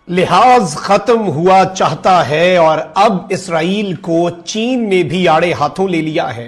लिहाज खत्म हुआ चाहता है और अब इसराइल को चीन ने भी आड़े हाथों ले लिया है।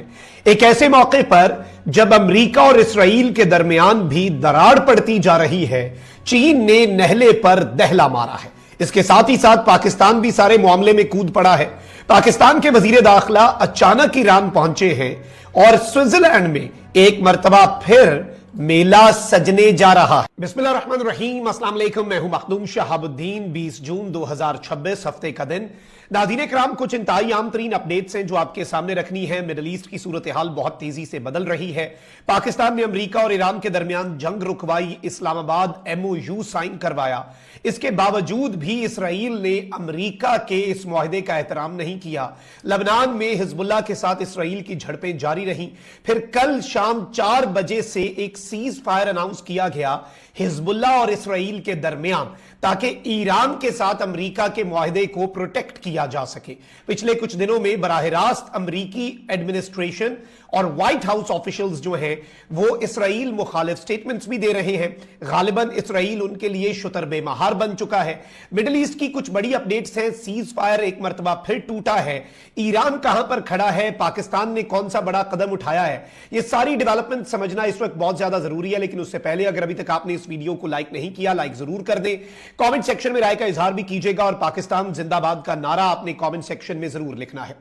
एक ऐसे मौके पर जब अमेरिका और इसराइल के दरमियान भी दरार पड़ती जा रही है, चीन ने नहले पर दहला मारा है। इसके साथ ही साथ पाकिस्तान भी सारे मामले में कूद पड़ा है। पाकिस्तान के वजीर दाखिला अचानक ईरान पहुंचे हैं और स्विट्जरलैंड में एक मर्तबा फिर मेला सजने जा रहा है। बिस्मिल्लाहिर्रहमानिर्रहीम, अस्सलाम वालेकुम। मैं हूं मखदूम शहाबुद्दीन। 20 जून 2026 हफ्ते का दिन। नाज़रीन किराम, कुछ इंतहाई आम तरीन अपडेट्स हैं जो आपके सामने रखनी है। मिडल ईस्ट की सूरत हाल बहुत तेजी से बदल रही है। पाकिस्तान ने अमेरिका और ईरान के दरमियान जंग रुकवाई, इस्लामाबाद MOU साइन करवाया। इसके बावजूद भी इसराइल ने अमेरिका के इस मुआहदे का एहतराम नहीं किया। लबनान में हिजबुल्लाह के साथ इसराइल की झड़पें जारी रहीं। फिर कल शाम 4 बजे से एक सीज फायर अनाउंस किया गया हिजबुल्लाह और इसराइल के दरमियान, ताकि ईरान के साथ अमेरिका के मुआहदे को प्रोटेक्ट किया जा सके। पिछले कुछ दिनों में बराह रास्त अमेरिकी एडमिनिस्ट्रेशन और व्हाइट हाउस ऑफिशियल्स जो हैं वो इसराइल मुखालिफ स्टेटमेंट्स भी दे रहे हैं। गालिबन इसराइल उनके लिए शुतर बेमहार बन चुका है। मिडिल ईस्ट की कुछ बड़ी अपडेट्स हैं। सीज फायर एक मरतबा फिर टूटा है। ईरान कहां पर खड़ा है, पाकिस्तान ने कौन सा बड़ा कदम उठाया है, ये सारी डेवलपमेंट समझना इस वक्त बहुत ज्यादा जरूरी है। लेकिन उससे पहले अगर अभी तक आपने इस वीडियो को लाइक नहीं किया, लाइक जरूर कर दें। कमेंट सेक्शन में राय का इजहार भी कीजिएगा और पाकिस्तान जिंदाबाद का नारा आपने कमेंट सेक्शन में जरूर लिखना है।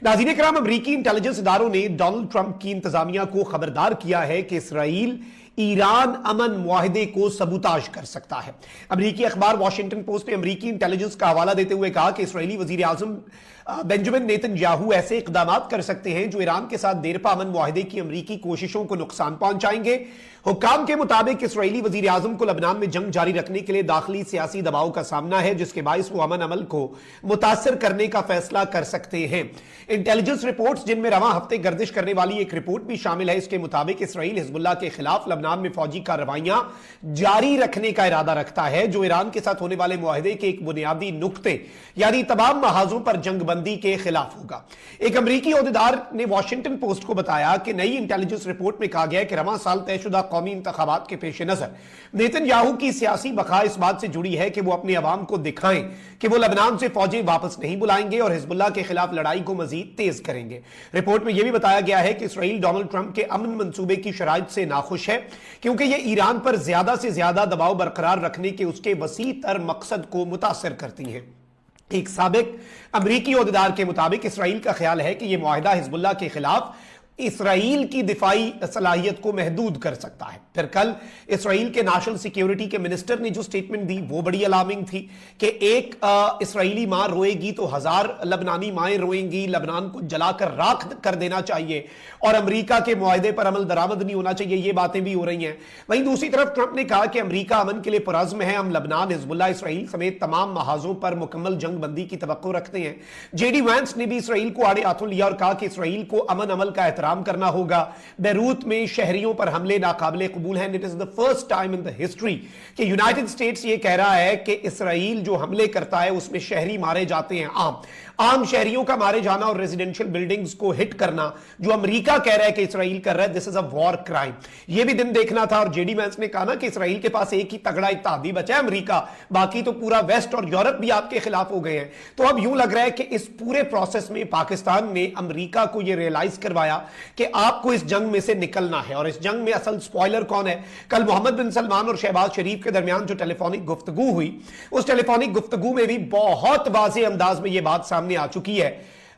नाज़रीन किराम, अमेरिकी इंटेलिजेंस इदारों ने डोनाल्ड ट्रंप की इंतजामिया को खबरदार किया है कि इसराइल ईरान अमन मुआहदे को सबूताज कर सकता है। अमेरिकी अखबार वॉशिंगटन पोस्ट ने अमेरिकी इंटेलिजेंस का हवाला देते हुए कहा कि इसराइली वजीर आजम बेंजामिन नेतन्याहू ऐसे इकदाम कर सकते हैं जो ईरान के साथ देरपा अमन मुआहदे की अमेरिकी कोशिशों को नुकसान पहुंचाएंगे। हुक्काम के मुताबिक इसराइली वजीर आजम को लबनान में जंग जारी रखने के लिए दाखिली सियासी दबाव का सामना है, जिसके बायस वो अमन अमल को मुतासर करने का फैसला कर सकते हैं। इंटेलिजेंस रिपोर्ट्स, जिनमें रवां हफ्ते गर्दिश करने वाली एक रिपोर्ट भी शामिल है, इसके मुताबिक इसराइल हिजबुल्लाह के खिलाफ लबनान में फौजी कार्रवाइयां जारी रखने का इरादा रखता है, जो ईरान के साथ होने वाले मुआहदे के एक बुनियादी नुक्ते यानी तमाम महाजों पर जंगबंदी के खिलाफ होगा। एक अमेरिकी ओहदेदार ने वॉशिंगटन पोस्ट को बताया कि नई इंटेलिजेंस रिपोर्ट में कहा गया है कि रवां साल तयशुदा कौमी इंतखाबात के पेश नजर नेतन्याहू की सियासी बका इस बात से जुड़ी है कि वो अपने अवाम को दिखाएं कि वो लबनान से फौजें वापस नहीं बुलाएंगे और हिजबुल्लाह के खिलाफ लड़ाई को मजीद तेज करेंगे। रिपोर्ट में यह भी बताया गया है कि इसराइल डोनाल्ड ट्रंप के अमन मंसूबे की शराइत से नाखुश है, क्योंकि यह ईरान पर ज्यादा से ज्यादा दबाव बरकरार रखने के उसके वसी तर मकसद को मुतासर करती है। एक साबिक अमेरिकी ओहदेदार के मुताबिक इसराइल का ख्याल है कि यह मुआहदा हिजबुल्लाह के खिलाफ इसराइल की दिफाई सलाहियत को महदूद कर सकता है। फिर कल इसराइल के नेशनल सिक्योरिटी के मिनिस्टर ने जो स्टेटमेंट दी वो बड़ी अलार्मिंग थी कि एक इसराइली मां रोएगी तो 1000 लबनानी माएं रोएंगी, लबनान को जलाकर राख कर देना चाहिए और अमेरिका के मुआहदे पर अमल दरामद नहीं होना चाहिए। ये बातें भी हो रही हैं। वहीं दूसरी तरफ ट्रंप ने कहा कि अमेरिका अमन के लिए पुरअज़्म है। हम लबनान, हिजबुल्लाह, इसराइल समेत तमाम महाजों पर मुकम्मल जंगबंदी की तवक्को रखते हैं। JD वैंस ने भी इसराइल को आड़े हाथों लिया और कहा कि इसराइल को अमन अमल का एहतराम करना होगा। बैरूत में शहरियों पर हमले नाकाबिले कबूल हैं। It is the first time in the history कि यूनाइटेड स्टेट्स ये कह रहा है कि इसराइल जो हमले करता है उसमें शहरी मारे जाते हैं। आम शहरियों का मारे जाना और रेजिडेंशियल बिल्डिंग्स को हिट करना जो अमेरिका कह रहा है कि इसराइल कर रहा है, this is a war crime. यह भी दिन देखना था। और JD वैंस ने कहा ना कि इसराइल के पास एक ही तगड़ा इत्तेहादी बचा है अमेरिका, बाकी तो पूरा वेस्ट और यूरोप भी आपके खिलाफ हो गए हैं। तो अब यूं लग रहा है कि इस पूरे प्रोसेस में पाकिस्तान ने अमेरिका को यह रियलाइज करवाया कि आपको इस जंग में से निकलना है। और इस जंग में असल स्पॉइलर कौन है? कल मोहम्मद बिन सलमान और शहबाज शरीफ के दरमियान जो टेलीफोनिक गुफ्तगू हुई, उस टेलीफोनिक गुफ्तगू में भी बहुत वाज़ेह अंदाज में यह बात सामने आ चुकी है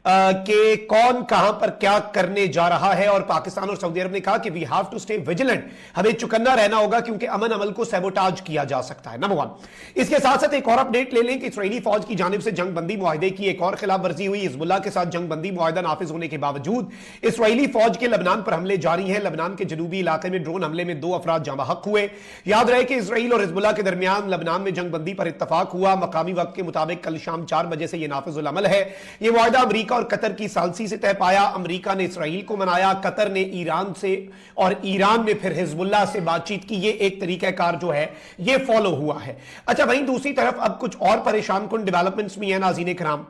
कि कौन कहां पर क्या करने जा रहा है। और पाकिस्तान और सऊदी अरब ने कहा कि we have to stay vigilant, हमें चुकन्ना रहना होगा क्योंकि अमन अमल को सैबोटाज किया जा सकता है। नंबर 1। इसके साथ साथ एक और अपडेट ले लें कि इसराइली फौज की जानिब से जंगबंदी मुआहदे की एक और खिलाफ वर्जी हुई। हिजबुल्लाह के साथ जंगबंदी मुआहदा नाफिज होने के बावजूद इसराइली फौज के लबनान पर हमले जारी हैं। लबनान के जनूबी इलाके में ड्रोन हमले में 2 अफराद जाँ बहक हुए। याद रहे कि इसराइल और हिजबुल्लाह के दरमियान लबनान में जंगबंदी पर इत्तफाक हुआ। मकामी वक्त के मुताबिक कल शाम 4 बजे से यह नाफिजुल अमल है। यह मुआहदा अमेरिका और कतर की से तय पाया। अमेरिका ने इसराइल को मनाया, कतर ने ईरान से और ईरान ने फिर हिजबुल्लाह से बातचीत की। ये एक तरीकाकार जो है ये फॉलो हुआ है। अच्छा, वहीं दूसरी तरफ अब कुछ और परेशान कुन डेवलपमेंट्स भी हैं नाज़रीन किराम।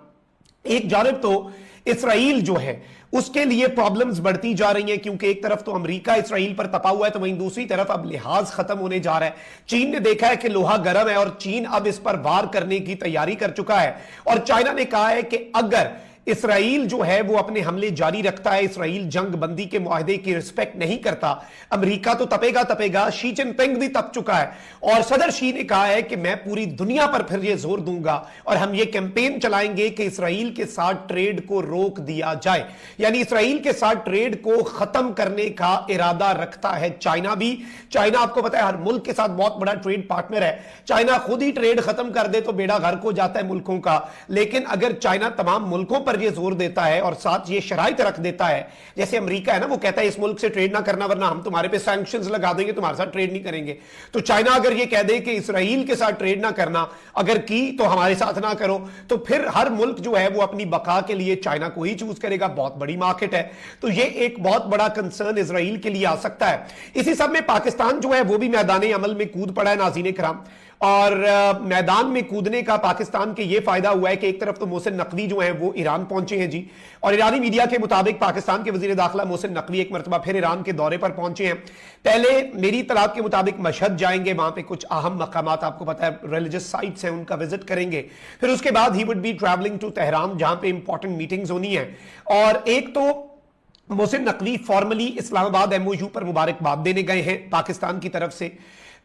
ایک جانب تو اسرائیل جو ہے اس کے لیے پرابلمز بڑھتی جا رہی ہیں، کیونکہ ایک طرف تو امریکہ اسرائیل پر تپا ہوا ہے، تو وہیں دوسری طرف اب لحاظ ختم ہونے جا رہا ہے۔ چین نے دیکھا ہے کہ لوہا گرم ہے اور چین اب اس پر وار کرنے کی تیاری کر چکا ہے، اور چائنا نے کہا ہے کہ اگر اسرائیل جو ہے وہ اپنے حملے جاری رکھتا ہے، اسرائیل جنگ بندی کے معاہدے کی رسپیکٹ نہیں کرتا، امریکہ تو تپے گا۔ شی جن پنگ بھی تپ چکا ہے، اور صدر شی نے کہا ہے کہ میں پوری دنیا پر پھر یہ زور دوں گا اور ہم یہ کیمپین چلائیں گے کہ اسرائیل کے ساتھ ٹریڈ کو روک دیا جائے، یعنی اسرائیل کے ساتھ ٹریڈ کو ختم کرنے کا ارادہ رکھتا ہے چائنا بھی۔ چائنا آپ کو پتا ہے ہر ملک کے ساتھ بہت بڑا ٹریڈ پارٹنر ہے، چائنا خود ہی ٹریڈ ختم کر دے تو بیڑا غرق ہو جاتا ہے ملکوں کا، لیکن اگر چائنا تمام ملکوں پر یہ زور دیتا ہے اور ساتھ یہ شرائط رکھ دیتا ہے، جیسے امریکہ ہے نا، وہ کہتا ہے اس ملک سے ٹریڈ نہ کرنا ورنہ ہم تمہارے پہ سینکشنز لگا دیں گے، تمہارے ساتھ ٹریڈ نہیں کریں گے، تو چائنا اگر یہ کہہ دے کہ اسرائیل کے ساتھ ٹریڈ نہ کرنا، اگر کی تو ہمارے ساتھ نہ کرو، تو پھر ہر ملک جو ہے وہ اپنی بقا کے لیے چائنا کو ہی چوز کرے گا۔ بہت بڑی مارکیٹ ہے، تو یہ ایک بہت بڑا کنسرن اسرائیل کے لیے آ سکتا ہے۔ اسی سب میں پاکستان جو ہے وہ بھی میدان عمل میں کود پڑا ہے ناظرین کرام، اور میدان میں کودنے کا پاکستان کے یہ فائدہ ہوا ہے کہ ایک طرف تو محسن نقوی جو ہیں وہ ایران پہنچے ہیں جی، اور ایرانی میڈیا کے مطابق پاکستان کے وزیر داخلہ محسن نقوی ایک مرتبہ پھر ایران کے دورے پر پہنچے ہیں۔ پہلے میری اطلاعات کے مطابق مشہد جائیں گے، وہاں پہ کچھ اہم مقامات آپ کو پتہ ہے ریلیجس سائٹس ہیں ان کا وزٹ کریں گے، پھر اس کے بعد ہی with be traveling to Tehran جہاں پہ امپورٹنٹ میٹنگز ہونی ہیں۔ اور ایک تو محسن نقوی فارملی اسلام آباد ایم او یو پر مبارکباد دینے گئے ہیں پاکستان کی طرف سے،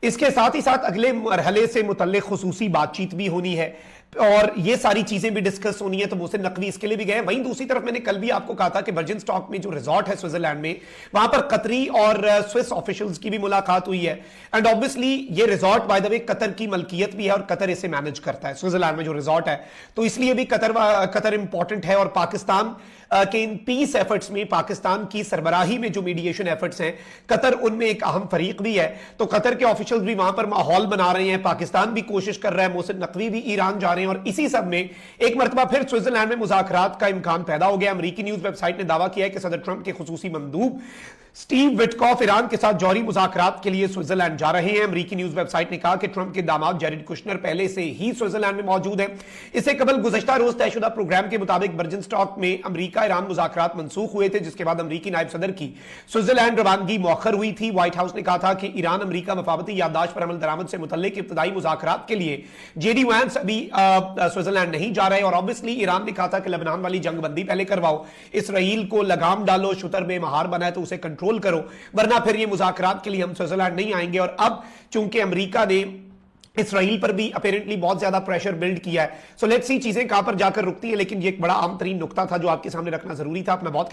اس کے ساتھ ہی ساتھ اگلے مرحلے سے متعلق خصوصی بات چیت بھی ہونی ہے اور یہ ساری چیزیں بھی ڈسکس ہونی ہے، تو محسن نقوی اس کے لیے بھی گئے ہیں۔ وہیں دوسری طرف میں نے کل بھی آپ کو کہا تھا کہ ورجن اسٹاک میں جو ریزورٹ ہے سوئٹزرلینڈ میں، وہاں پر قطری اور سوئس آفیشلز کی بھی ملاقات ہوئی ہے، اینڈ obviously یہ ریزورٹ بائی دا وے قطر کی ملکیت بھی ہے اور قطر اسے مینج کرتا ہے، سوئٹزرلینڈ میں جو ریزورٹ ہے، تو اس لیے بھی قطر امپورٹنٹ ہے، اور پاکستان کہ ان پیس ایفرٹس میں، پاکستان کی سربراہی میں جو میڈییشن ایفرٹس ہیں، قطر ان میں ایک اہم فریق بھی ہے، تو قطر کے آفیشلز بھی وہاں پر ماحول بنا رہے ہیں، پاکستان بھی کوشش کر رہا ہے، محسن نقوی بھی ایران جا رہے ہیں، اور اسی سب میں ایک مرتبہ پھر سوئٹزرلینڈ میں مذاکرات کا امکان پیدا ہو گیا۔ امریکی نیوز ویب سائٹ نے دعویٰ کیا ہے کہ صدر ٹرمپ کے خصوصی مندوب سٹیو وٹکاف ایران کے ساتھ جوہری مذاکرات کے لیے سوئٹزرلینڈ جا رہے ہیں۔ امریکی نیوز ویب سائٹ نے کہا کہ ٹرمپ کے داماد جیریڈ کشنر پہلے سے ہی سوئٹزرلینڈ میں موجود ہیں۔ اس سے قبل گزشتہ روز طے شدہ پروگرام کے مطابق برجن اسٹاک میں امریکہ ایران مذاکرات منسوخ ہوئے تھے، جس کے بعد امریکی نائب صدر کی سوئٹزرلینڈ روانگی مؤخر ہوئی تھی۔ وائٹ ہاؤس نے کہا تھا کہ ایران امریکہ مفاوضتی یادداشت پر عمل درآمد سے متعلق ابتدائی مذاکرات کے لیے جے ڈی وینس ابھی سوئٹزرلینڈ نہیں جا رہے، اور obviously ایران نے کہا تھا کہ لبنان والی جنگ بندی پہلے کرواؤ، اسرائیل کو لگام ڈالو، شتر بے مہار بنا ہے تو اسے کنٹرول کرو، ورنہ پھر یہ مذاکرات کے لیے ہم سوئٹزرلینڈ نہیں آئیں گے۔ اور اب چونکہ امریکہ نے اسرائیل پر بھی اپیرنٹلی بہت زیادہ پریشر بلڈ کیا ہے، سو لیٹس سی چیزیں کہاں پر جا کر رکتی ہیں، لیکن یہ ایک بڑا عام ترین نقطہ تھا جو آپ کے سامنے رکھنا ضروری تھا۔ اپنا بہت